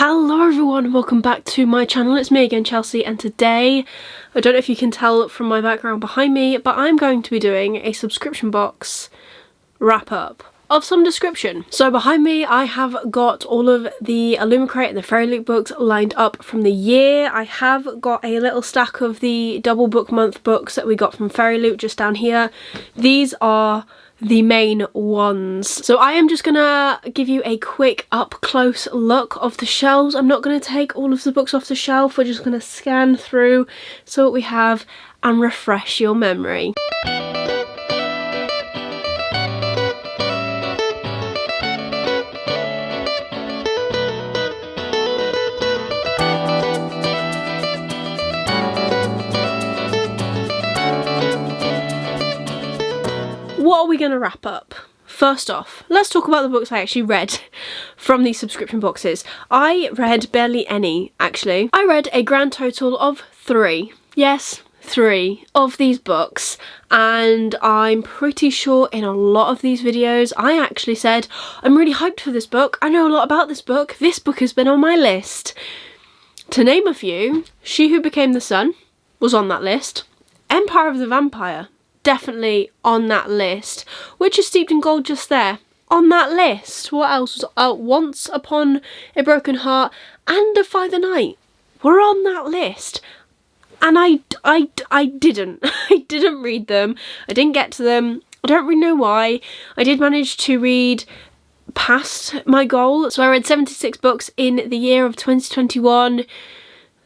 Hello everyone, welcome back to my channel. It's me again, Chelsea, and today, I don't know if you can tell from my background behind me, but I'm going to be doing a subscription box wrap up of some description. So behind me I have got all of the Illumicrate and the Fairyloot books lined up from the year. I have got a little stack of the double book month books that we got from Fairyloot just down here. These are the main ones. So I am just gonna give you a quick up close look of the shelves. I'm not gonna take all of the books off the shelf, we're just gonna scan through, so what we have, and refresh your memory. What are we going to wrap up? First off, let's talk about the books I actually read from these subscription boxes. I read barely any, actually. I read a grand total of 3. Yes, 3 of these books, and I'm pretty sure in a lot of these videos I actually said, I'm really hyped for this book, I know a lot about this book has been on my list. To name a few, She Who Became the Sun was on that list. Empire of the Vampire, definitely on that list. Witches Steeped in Gold, just there, on that list. What else was Once Upon a Broken Heart and Defy the Night were on that list, and I didn't I didn't read them. I didn't get to them. I don't really know why. I did manage to read past my goal, so I read 76 books in the year of 2021.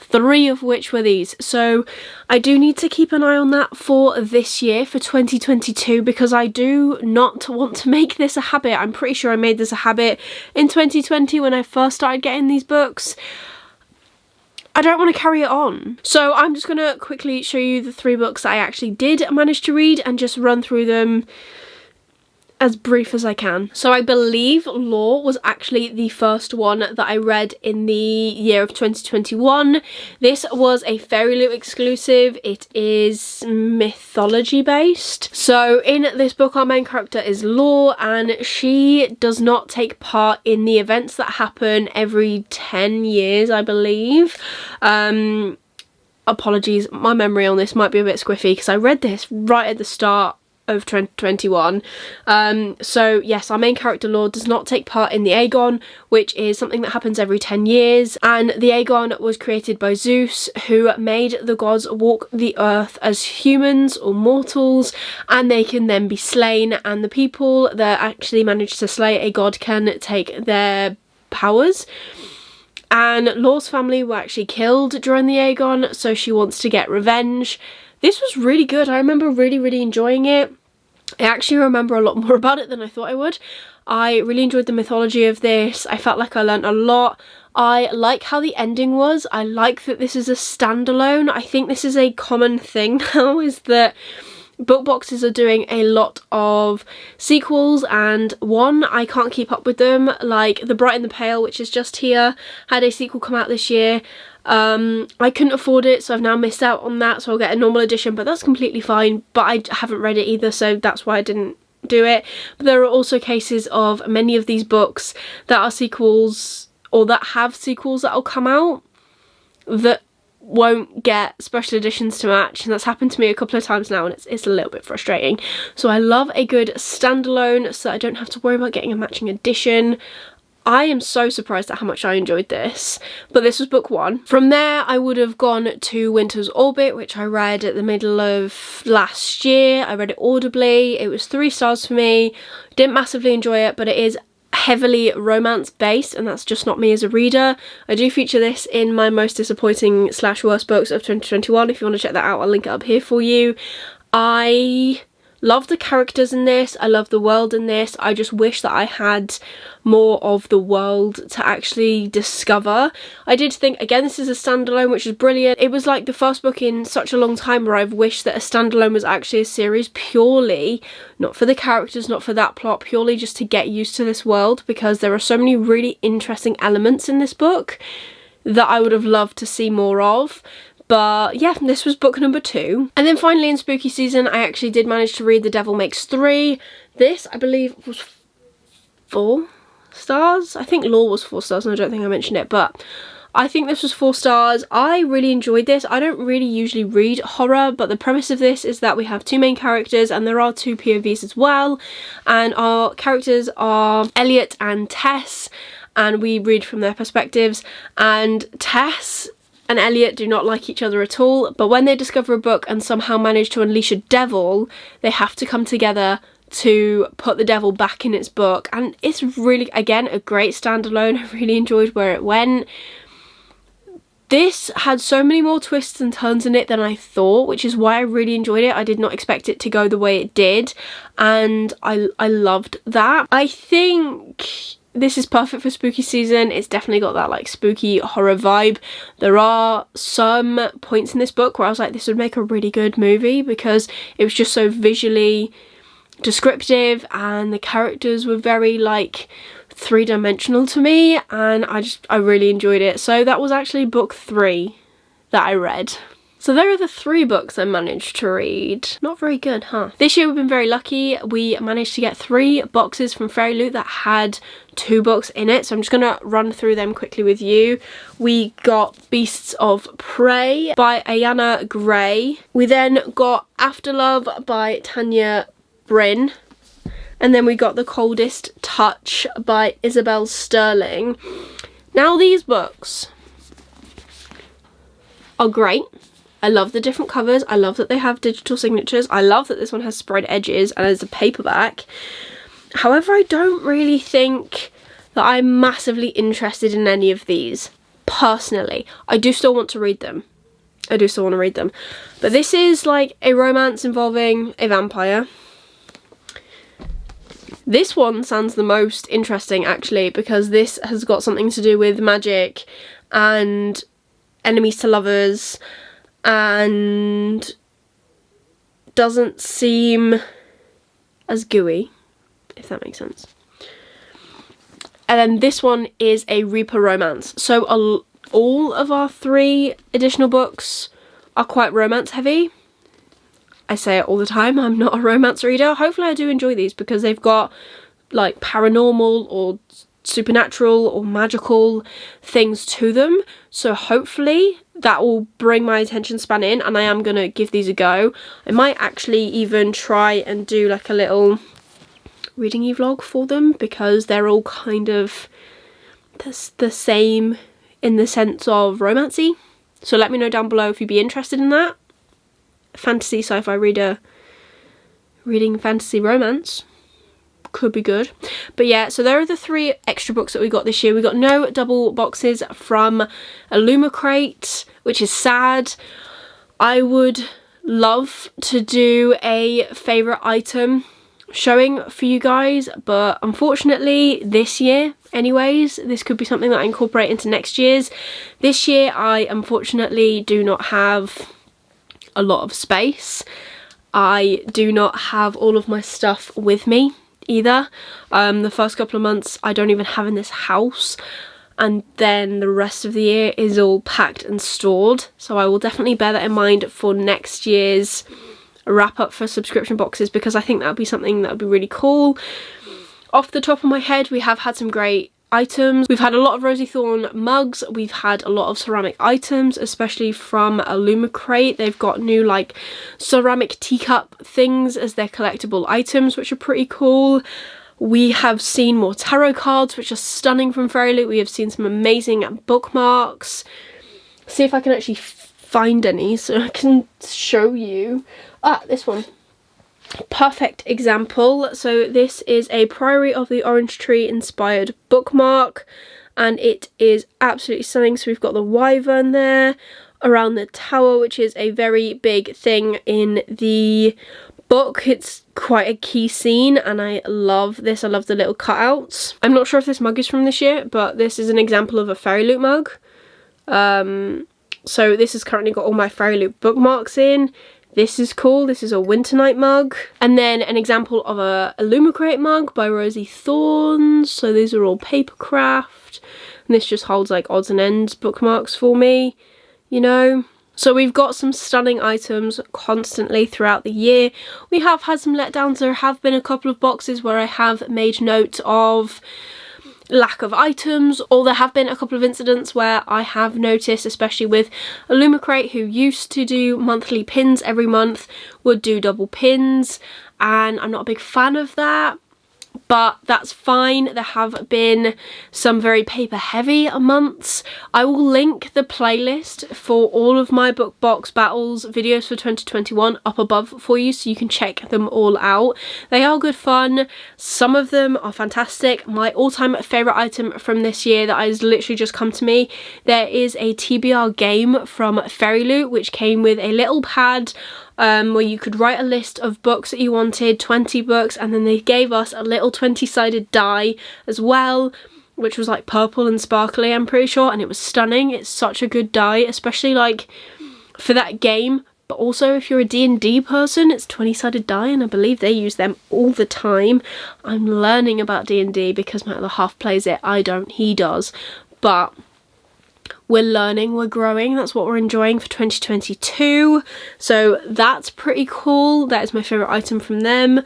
3 of which were these, so I do need to keep an eye on that for this year, for 2022, because I do not want to make this a habit. I'm pretty sure I made this a habit in 2020 when I first started getting these books. I don't want to carry it on. So I'm just going to quickly show you the 3 books that I actually did manage to read and just run through them as brief as I can. So I believe Law was actually the first one that I read in the year of 2021. This was a Fairyloot exclusive. It is mythology based. So in this book our main character is Law, and she does not take part in the events that happen every 10 years, I believe. Apologies, my memory on this might be a bit squiffy because I read this right at the start of 2021. So yes, our main character Law does not take part in the Aegon, which is something that happens every 10 years, and the Aegon was created by Zeus, who made the gods walk the earth as humans or mortals, and they can then be slain, and the people that actually manage to slay a god can take their powers. And Law's family were actually killed during the Aegon, so she wants to get revenge. This was really good. I remember really enjoying it. I actually remember a lot more about it than I thought I would. I really enjoyed the mythology of this. I felt like I learned a lot. I like how the ending was. I like that this is a standalone. I think this is a common thing now, is that book boxes are doing a lot of sequels, and one, I can't keep up with them. Like The Bright and the Pale, which is just here, had a sequel come out this year. I couldn't afford it, so I've now missed out on that, so I'll get a normal edition, but that's completely fine. But I haven't read it either, so that's why I didn't do it. But there are also cases of many of these books that are sequels, or that have sequels that will come out that won't get special editions to match, and that's happened to me a couple of times now, and it's a little bit frustrating. So I love a good standalone so that I don't have to worry about getting a matching edition. I am so surprised at how much I enjoyed this, but this was book 1. From there I would have gone to Winter's Orbit, which I read at the middle of last year. I read it audibly. It was 3 stars for me. Didn't massively enjoy it, but it is heavily romance based, and that's just not me as a reader. I do feature this in my most disappointing / worst books of 2021. If you want to check that out, I'll link it up here for you. I love the characters in this. I love the world in this. I just wish that I had more of the world to actually discover. I did think, again, this is a standalone, which is brilliant. It was like the first book in such a long time where I've wished that a standalone was actually a series, purely not for the characters, not for that plot, purely just to get used to this world, because there are so many really interesting elements in this book that I would have loved to see more of. But yeah, this was book number 2. And then finally in spooky season, I actually did manage to read The Devil Makes 3. This, I believe, was 4 stars. I think Lore was 4 stars and I don't think I mentioned it, but I think this was 4 stars. I really enjoyed this. I don't really usually read horror, but the premise of this is that we have 2 main characters and there are 2 POVs as well. And our characters are Elliot and Tess, and we read from their perspectives. And Tess and Elliot do not like each other at all, but when they discover a book and somehow manage to unleash a devil, they have to come together to put the devil back in its book. And it's really, again, a great standalone. I really enjoyed where it went. This had so many more twists and turns in it than I thought, which is why I really enjoyed it. I did not expect it to go the way it did, and I loved that. I think this is perfect for spooky season. It's definitely got that like spooky horror vibe. There are some points in this book where I was like, this would make a really good movie, because it was just so visually descriptive and the characters were very like 3-dimensional to me, and I really enjoyed it. So that was actually book 3 that I read. So there are the 3 books I managed to read. Not very good, huh? This year we've been very lucky. We managed to get 3 boxes from Fairyloot that had 2 books in it, so I'm just gonna run through them quickly with you. We got Beasts of Prey by Ayana Gray. We then got Afterlove by Tanya Bryn. And then we got The Coldest Touch by Isabel Sterling. Now these books are great. I love the different covers. I love that they have digital signatures. I love that this one has spread edges and is a paperback. However, I don't really think that I'm massively interested in any of these, personally. I do still want to read them. But this is like a romance involving a vampire. This one sounds the most interesting, actually, because this has got something to do with magic and enemies to lovers, and doesn't seem as gooey, if that makes sense. And then this one is a Reaper romance. So all of our 3 additional books are quite romance heavy. I say it all the time, I'm not a romance reader. Hopefully I do enjoy these because they've got like paranormal or supernatural or magical things to them. So hopefully that will bring my attention span in, and I am going to give these a go. I might actually even try and do like a little reading-y vlog for them, because they're all kind of the same in the sense of romancy. So let me know down below if you'd be interested in that. Fantasy sci-fi reader reading fantasy romance could be good. But yeah, so there are the 3 extra books that we got this year. We got no double boxes from Illumicrate, which is sad. I would love to do a favourite item showing for you guys, but unfortunately this year anyways, this could be something that I incorporate into next year's. This year I unfortunately do not have a lot of space. I do not have all of my stuff with me either. The first couple of months I don't even have in this house, and then the rest of the year is all packed and stored, so I will definitely bear that in mind for next year's wrap up for subscription boxes, because I think that would be something that would be really cool. Off the top of my head, we have had some great items. We've had a lot of Rosy Thorn mugs, we've had a lot of ceramic items, especially from Illumicrate. They've got new like ceramic teacup things as their collectible items, which are pretty cool. We have seen more tarot cards, which are stunning, from Fairyloot. We have seen some amazing bookmarks. See if I can actually find any so I can show you. Ah, this one. Perfect example. So this is a Priory of the Orange Tree inspired bookmark, and it is absolutely stunning. So we've got the wyvern there around the tower, which is a very big thing in the book. It's quite a key scene and I love this. I love the little cutouts. I'm not sure if this mug is from this year, but this is an example of a Fairyloot mug. So this has currently got all my Fairyloot bookmarks in. This is cool. This is a Winter Night mug. And then an example of a Illumicrate mug by Rosy Thorns. So these are all paper craft. And this just holds like odds and ends bookmarks for me, you know. So we've got some stunning items constantly throughout the year. We have had some letdowns. There have been a couple of boxes where I have made note of lack of items, or there have been a couple of incidents where I have noticed, especially with Illumicrate, who used to do monthly pins every month, would do double pins, and I'm not a big fan of that. But that's fine. There have been some very paper heavy months. I will link the playlist for all of my book box battles videos for 2021 up above for you, so you can check them all out. They are good fun. Some of them are fantastic. My all-time favourite item from this year that has literally just come to me, there is a TBR game from Fairyloot, which came with a little pad where you could write a list of books that you wanted, 20 books, and then they gave us a little 20-sided die as well, which was like purple and sparkly, I'm pretty sure, and it was stunning. It's such a good die, especially like for that game, but also if you're a D&D person, it's 20-sided die, and I believe they use them all the time. I'm learning about D&D because my other half plays it. I don't, he does, but we're learning, we're growing, that's what we're enjoying for 2022. So that's pretty cool. That is my favourite item from them.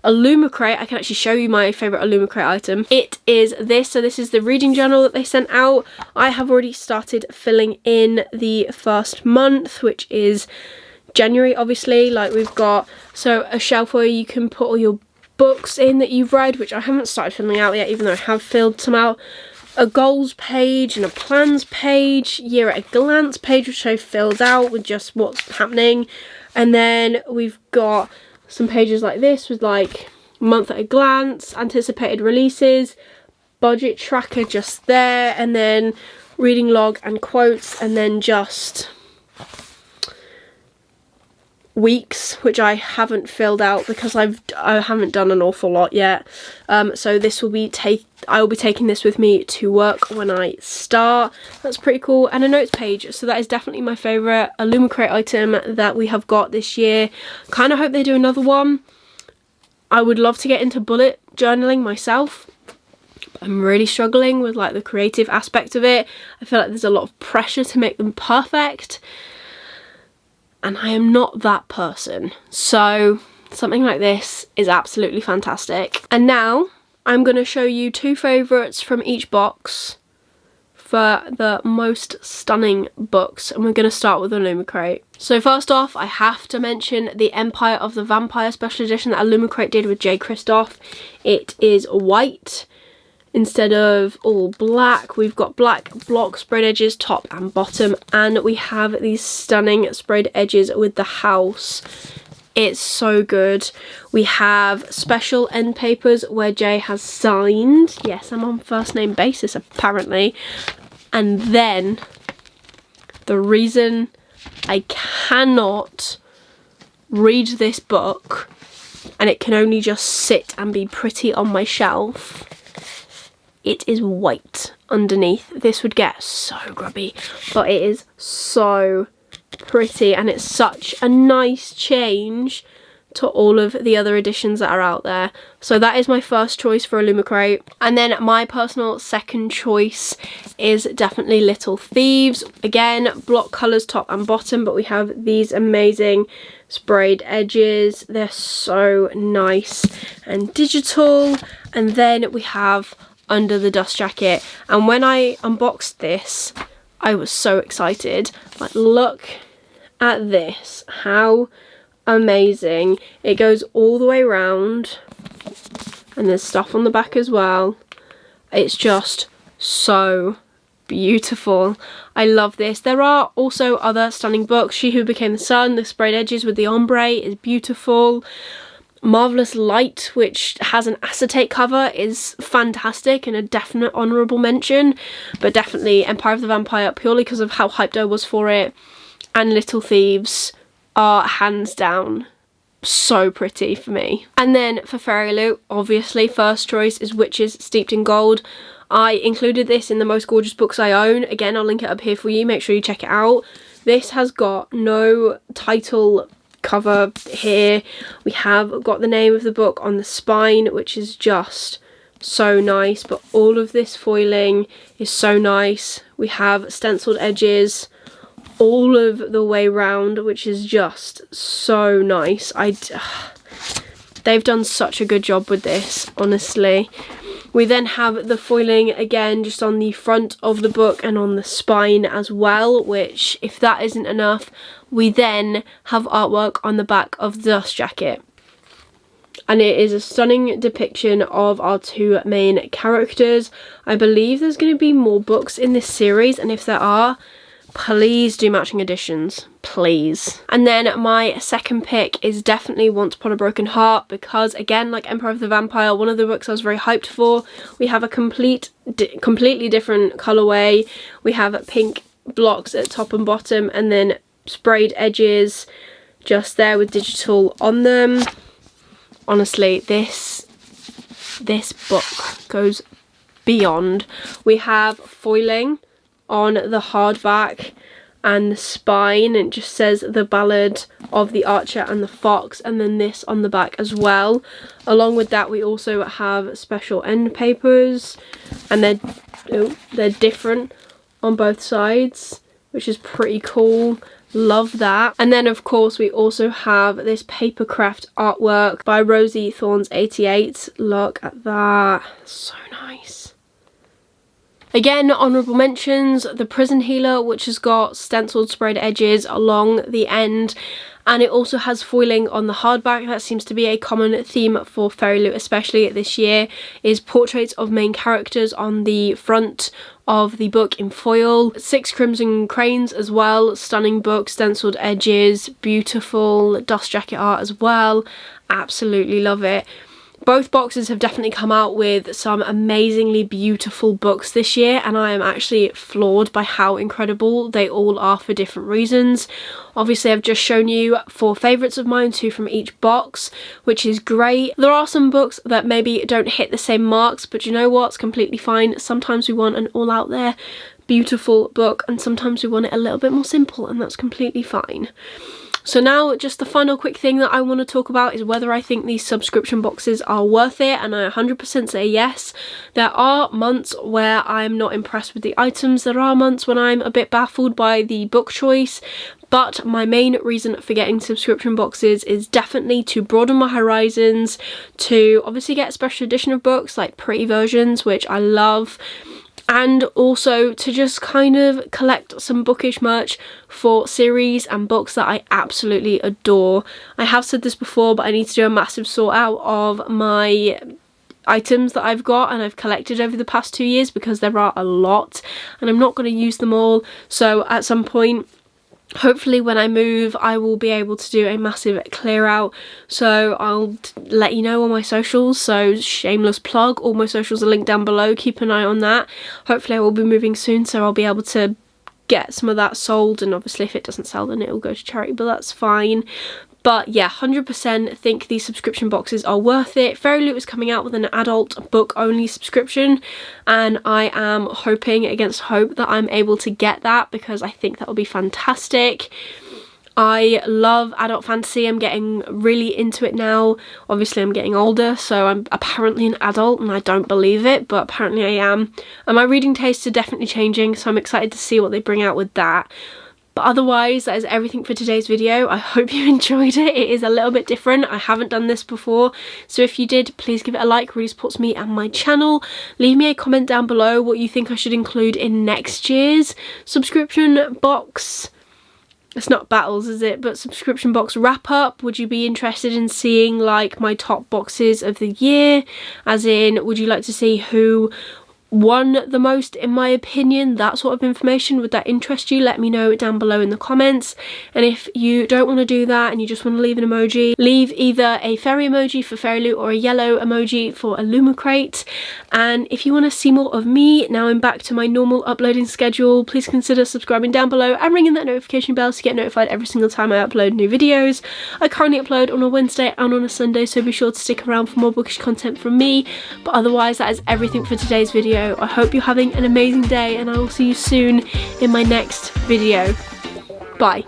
Illumicrate, I can actually show you my favourite Illumicrate item. It is this, so this is the reading journal that they sent out. I have already started filling in the first month, which is January, obviously. Like we've got, so a shelf where you can put all your books in that you've read, which I haven't started filling out yet, even though I have filled some out. A goals page and a plans page, year at a glance page, which I filled out with just what's happening. And then we've got some pages like this with like month at a glance, anticipated releases, budget tracker just there, and then reading log and quotes, and then just weeks, which I haven't filled out because I haven't done an awful lot yet. So this will be I will be taking this with me to work when I start. That's pretty cool. And a notes page, so that is definitely my favourite Illumicrate item that we have got this year. Kind of hope they do another one. I would love to get into bullet journaling myself. I'm really struggling with like the creative aspect of it. I feel like there's a lot of pressure to make them perfect, and I am not that person. So something like this is absolutely fantastic. And now I'm going to show you two favourites from each box for the most stunning books, and we're going to start with Illumicrate. So first off, I have to mention the Empire of the Vampire special edition that Illumicrate did with J. Kristoff. It is white instead of all black. We've got black block sprayed edges top and bottom, and we have these stunning sprayed edges with the house. It's so good. We have special end papers where Jay has signed. Yes, I'm on first name basis apparently. And then the reason I cannot read this book and it can only just sit and be pretty on my shelf, it is white underneath. This would get so grubby, but it is so pretty, and it's such a nice change to all of the other editions that are out there. So that is my first choice for Illumicrate. And then my personal second choice is definitely Little Thieves. Again, block colours top and bottom, but we have these amazing sprayed edges. They're so nice and digital. And then we have Under the Dust Jacket. And when I unboxed this, I was so excited. Like, look at this. How amazing. It goes all the way around, and there's stuff on the back as well. It's just so beautiful. I love this. There are also other stunning books. She Who Became the Sun, the sprayed edges with the ombre is beautiful. Marvelous Light, which has an acetate cover, is fantastic and a definite honourable mention, but definitely Empire of the Vampire purely because of how hyped I was for it, and Little Thieves are hands down so pretty for me. And then for Fairyloot, obviously first choice is Witches Steeped in Gold. I included this in the most gorgeous books I own. Again, I'll link it up here for you, make sure you check it out. This has got no title cover here. We have got the name of the book on the spine, which is just so nice, but all of this foiling is so nice. We have stenciled edges all of the way round, which is just so nice. They've done such a good job with this, honestly. We then have the foiling again just on the front of the book and on the spine as well, which if that isn't enough, we then have artwork on the back of the dust jacket. And it is a stunning depiction of our two main characters. I believe there's going to be more books in this series, and if there are, please do matching editions, please. And then my second pick is definitely Once Upon a Broken Heart, because again, like Empire of the Vampire, one of the books I was very hyped for, we have a completely different colorway. We have pink blocks at top and bottom, and then sprayed edges just there with digital on them. Honestly, this book goes beyond. We have foiling on the hardback and the spine. It just says The Ballad of the Archer and the Fox, and then this on the back as well. Along with that, we also have special end papers, and they're different on both sides, which is pretty cool. Love that. And then of course we also have this papercraft artwork by Rosie Thorns 88. Look at that, so nice. Again, honourable mentions, the Prison Healer, which has got stenciled sprayed edges along the end, and it also has foiling on the hardback. That seems to be a common theme for Fairyloot, especially this year, is portraits of main characters on the front of the book in foil. 6 Crimson Cranes as well, stunning book, stenciled edges, beautiful dust jacket art as well. Absolutely love it. Both boxes have definitely come out with some amazingly beautiful books this year, and I am actually floored by how incredible they all are for different reasons. Obviously, I've just shown you 4 favourites of mine, 2 from each box, which is great. There are some books that maybe don't hit the same marks, but you know what? It's completely fine. Sometimes we want an all out there beautiful book, and sometimes we want it a little bit more simple, and that's completely fine. So now just the final quick thing that I want to talk about is whether I think these subscription boxes are worth it, and I 100% say yes. There are months where I'm not impressed with the items, there are months when I'm a bit baffled by the book choice, but my main reason for getting subscription boxes is definitely to broaden my horizons, to obviously get a special edition of books like pretty versions, which I love, and also to just kind of collect some bookish merch for series and books that I absolutely adore. I have said this before, but I need to do a massive sort out of my items that I've got and I've collected over the past 2 years, because there are a lot and I'm not going to use them all. So at some point, hopefully when I move, I will be able to do a massive clear out, so I'll let you know on my socials. So shameless plug, all my socials are linked down below, keep an eye on that. Hopefully I will be moving soon, so I'll be able to get some of that sold, and obviously if it doesn't sell then it'll go to charity, but that's fine. But yeah, 100% think these subscription boxes are worth it. Fairyloot is coming out with an adult book only subscription, and I am hoping against hope that I'm able to get that, because I think that will be fantastic. I love adult fantasy. I'm getting really into it now. Obviously I'm getting older, so I'm apparently an adult, and I don't believe it, but apparently I am. And my reading tastes are definitely changing, so I'm excited to see what they bring out with that. But otherwise, that is everything for today's video. I hope you enjoyed it. It is a little bit different. I haven't done this before, so if you did, please give it a like. It really supports me and my channel. Leave me a comment down below what you think I should include in next year's subscription box. It's not battles, is it? But subscription box wrap up. Would you be interested in seeing like my top boxes of the year? As in, would you like to see who won the most in my opinion? That sort of information, would that interest you? Let me know down below in the comments. And if you don't want to do that and you just want to leave an emoji, leave either a fairy emoji for Fairyloot or a yellow emoji for Illumicrate. And if you want to see more of me, now I'm back to my normal uploading schedule, please consider subscribing down below and ringing that notification bell to get notified every single time I upload new videos. I currently upload on a Wednesday and on a Sunday, so be sure to stick around for more bookish content from me. But otherwise, that is everything for today's video. I hope you're having an amazing day, and I will see you soon in my next video. Bye.